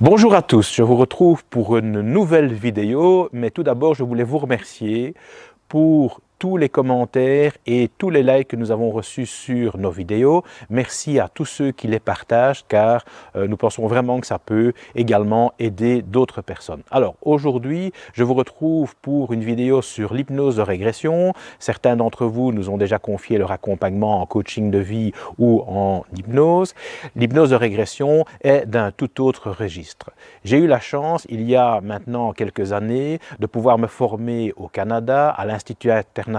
Bonjour à tous, je vous retrouve pour une nouvelle vidéo, mais tout d'abord je voulais vous remercier pour tous les commentaires et tous les likes que nous avons reçus sur nos vidéos. Merci à tous ceux qui les partagent car nous pensons vraiment que ça peut également aider d'autres personnes. Alors aujourd'hui, je vous retrouve pour une vidéo sur l'hypnose de régression. Certains d'entre vous nous ont déjà confié leur accompagnement en coaching de vie ou en hypnose. L'hypnose de régression est d'un tout autre registre. J'ai eu la chance, il y a maintenant quelques années, de pouvoir me former au Canada, à l'Institut international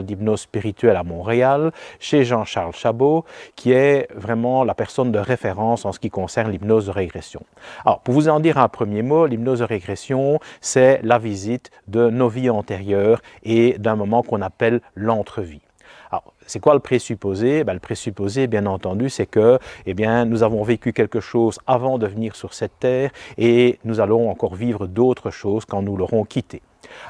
d'hypnose spirituelle à Montréal, chez Jean-Charles Chabot, qui est vraiment la personne de référence en ce qui concerne l'hypnose de régression. Alors, pour vous en dire un premier mot, l'hypnose de régression, c'est la visite de nos vies antérieures et d'un moment qu'on appelle l'entrevie. Alors, c'est quoi le présupposé? Le présupposé, bien entendu, c'est que nous avons vécu quelque chose avant de venir sur cette terre et nous allons encore vivre d'autres choses quand nous l'aurons quitté.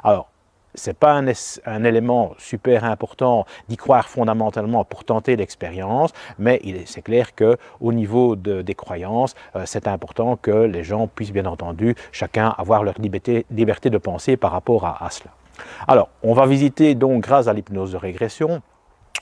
Alors, ce n'est pas un élément super important d'y croire fondamentalement pour tenter l'expérience, mais c'est clair qu'au niveau des croyances, c'est important que les gens puissent bien entendu chacun avoir leur liberté de penser par rapport à cela. Alors, on va visiter donc grâce à l'hypnose de régression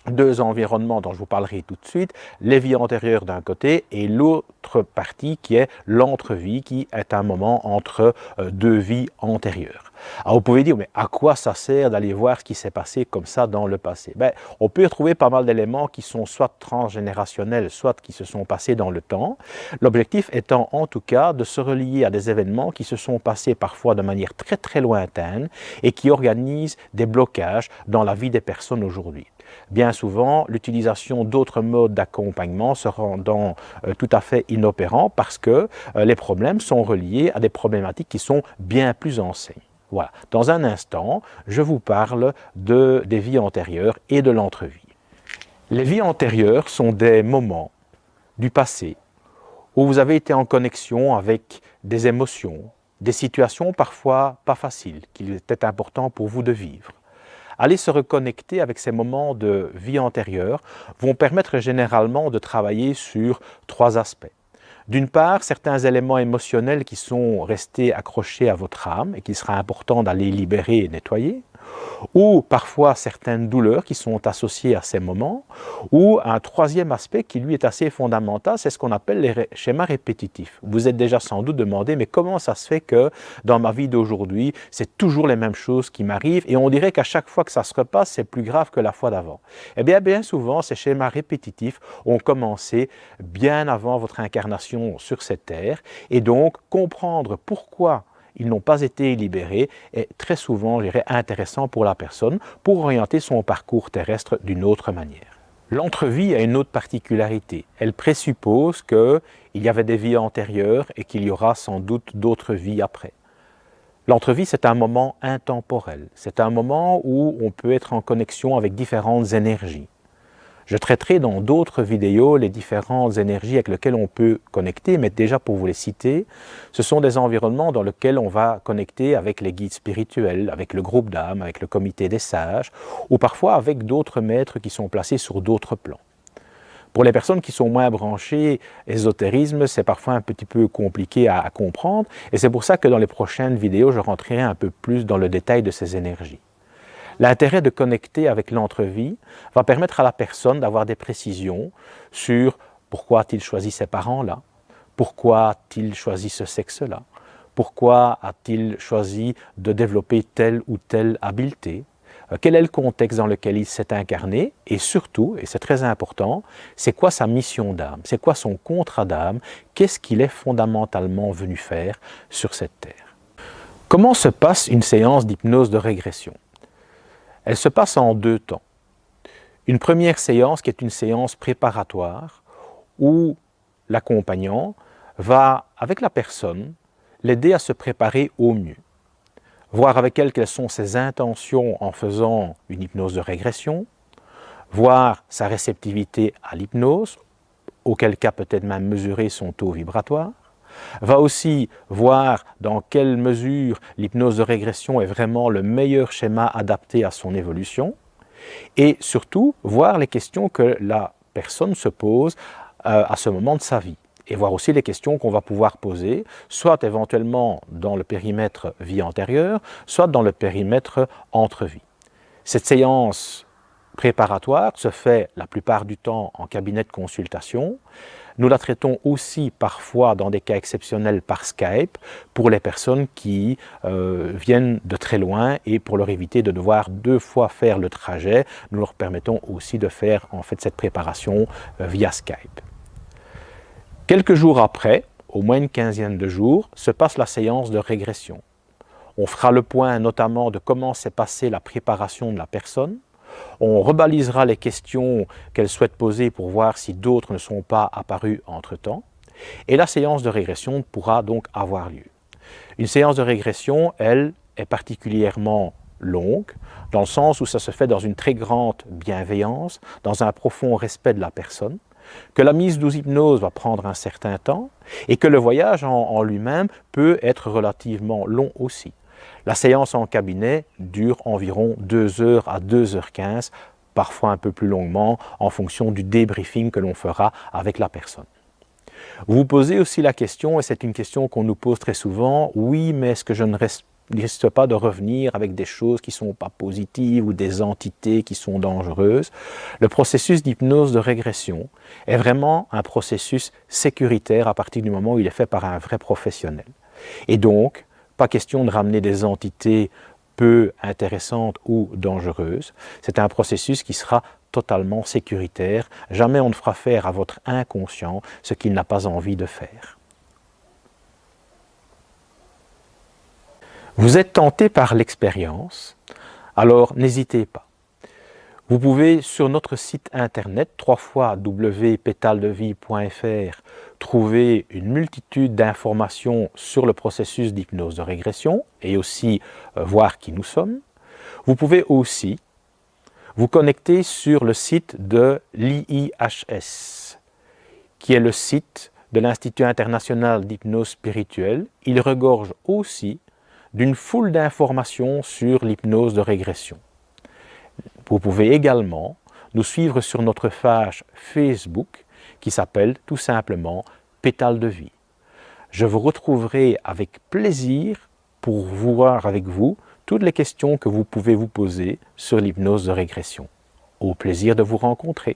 deux environnements dont je vous parlerai tout de suite, les vies antérieures d'un côté et l'autre partie qui est l'entrevie, qui est un moment entre deux vies antérieures. Alors vous pouvez dire, mais à quoi ça sert d'aller voir ce qui s'est passé comme ça dans le passé? On peut retrouver pas mal d'éléments qui sont soit transgénérationnels, soit qui se sont passés dans le temps. L'objectif étant en tout cas de se relier à des événements qui se sont passés parfois de manière très lointaine et qui organisent des blocages dans la vie des personnes aujourd'hui. Bien souvent, l'utilisation d'autres modes d'accompagnement se rendant tout à fait inopérant parce que les problèmes sont reliés à des problématiques qui sont bien plus anciennes. Voilà. Dans un instant, je vous parle des vies antérieures et de l'entrevie. Les vies antérieures sont des moments du passé où vous avez été en connexion avec des émotions, des situations parfois pas faciles qu'il était important pour vous de vivre. Aller se reconnecter avec ces moments de vie antérieure vont permettre généralement de travailler sur trois aspects. D'une part, certains éléments émotionnels qui sont restés accrochés à votre âme et qu'il sera important d'aller libérer et nettoyer, ou parfois certaines douleurs qui sont associées à ces moments, ou un troisième aspect qui lui est assez fondamental, c'est ce qu'on appelle les schémas répétitifs. Vous êtes déjà sans doute demandé, mais comment ça se fait que dans ma vie d'aujourd'hui, c'est toujours les mêmes choses qui m'arrivent et on dirait qu'à chaque fois que ça se repasse, c'est plus grave que la fois d'avant. Eh bien souvent, ces schémas répétitifs ont commencé bien avant votre incarnation sur cette terre et donc comprendre pourquoi ils n'ont pas été libérés est très souvent, je dirais, intéressant pour la personne pour orienter son parcours terrestre d'une autre manière. L'entrevie a une autre particularité. Elle présuppose qu'il y avait des vies antérieures et qu'il y aura sans doute d'autres vies après. L'entrevie, c'est un moment intemporel. C'est un moment où on peut être en connexion avec différentes énergies. Je traiterai dans d'autres vidéos les différentes énergies avec lesquelles on peut connecter, mais déjà pour vous les citer, ce sont des environnements dans lesquels on va connecter avec les guides spirituels, avec le groupe d'âmes, avec le comité des sages, ou parfois avec d'autres maîtres qui sont placés sur d'autres plans. Pour les personnes qui sont moins branchées ésotérisme, c'est parfois un petit peu compliqué à comprendre, et c'est pour ça que dans les prochaines vidéos, je rentrerai un peu plus dans le détail de ces énergies. L'intérêt de connecter avec l'entrevie va permettre à la personne d'avoir des précisions sur pourquoi a-t-il choisi ces parents-là, pourquoi a-t-il choisi ce sexe-là, pourquoi a-t-il choisi de développer telle ou telle habileté, quel est le contexte dans lequel il s'est incarné et surtout, et c'est très important, c'est quoi sa mission d'âme, c'est quoi son contrat d'âme, qu'est-ce qu'il est fondamentalement venu faire sur cette terre. Comment se passe une séance d'hypnose de régression? Elle se passe en deux temps. Une première séance qui est une séance préparatoire où l'accompagnant va, avec la personne, l'aider à se préparer au mieux. Voir avec elle quelles sont ses intentions en faisant une hypnose de régression, voir sa réceptivité à l'hypnose, auquel cas peut-être même mesurer son taux vibratoire, va aussi voir dans quelle mesure l'hypnose de régression est vraiment le meilleur schéma adapté à son évolution et surtout voir les questions que la personne se pose à ce moment de sa vie. et voir aussi les questions qu'on va pouvoir poser, soit éventuellement dans le périmètre vie antérieure, soit dans le périmètre entre-vie. Cette séance préparatoire se fait la plupart du temps en cabinet de consultation. Nous la traitons aussi parfois dans des cas exceptionnels par Skype pour les personnes qui viennent de très loin et pour leur éviter de devoir 2 fois faire le trajet, nous leur permettons aussi de faire en fait cette préparation via Skype. Quelques jours après, au moins une quinzaine de jours, se passe la séance de régression. On fera le point notamment de comment s'est passée la préparation de la personne. On rebalisera les questions qu'elle souhaite poser pour voir si d'autres ne sont pas apparues entre-temps. Et la séance de régression pourra donc avoir lieu. Une séance de régression, elle, est particulièrement longue, dans le sens où ça se fait dans une très grande bienveillance, dans un profond respect de la personne, que la mise sous hypnose va prendre un certain temps et que le voyage en lui-même peut être relativement long aussi. La séance en cabinet dure environ 2 heures à 2h15, parfois un peu plus longuement, en fonction du débriefing que l'on fera avec la personne. Vous vous posez aussi la question, et c'est une question qu'on nous pose très souvent, oui, mais est-ce que je ne risque pas de revenir avec des choses qui ne sont pas positives ou des entités qui sont dangereuses? Le processus d'hypnose de régression est vraiment un processus sécuritaire à partir du moment où il est fait par un vrai professionnel. Et donc, pas question de ramener des entités peu intéressantes ou dangereuses. C'est un processus qui sera totalement sécuritaire. Jamais on ne fera faire à votre inconscient ce qu'il n'a pas envie de faire. Vous êtes tenté par l'expérience, alors n'hésitez pas. Vous pouvez sur notre site internet www.pétaldevie.fr trouver une multitude d'informations sur le processus d'hypnose de régression et aussi voir qui nous sommes. Vous pouvez aussi vous connecter sur le site de l'IIHS, qui est le site de l'Institut international d'hypnose spirituelle. Il regorge aussi d'une foule d'informations sur l'hypnose de régression. Vous pouvez également nous suivre sur notre page Facebook qui s'appelle tout simplement Pétales de vie. Je vous retrouverai avec plaisir pour voir avec vous toutes les questions que vous pouvez vous poser sur l'hypnose de régression. Au plaisir de vous rencontrer.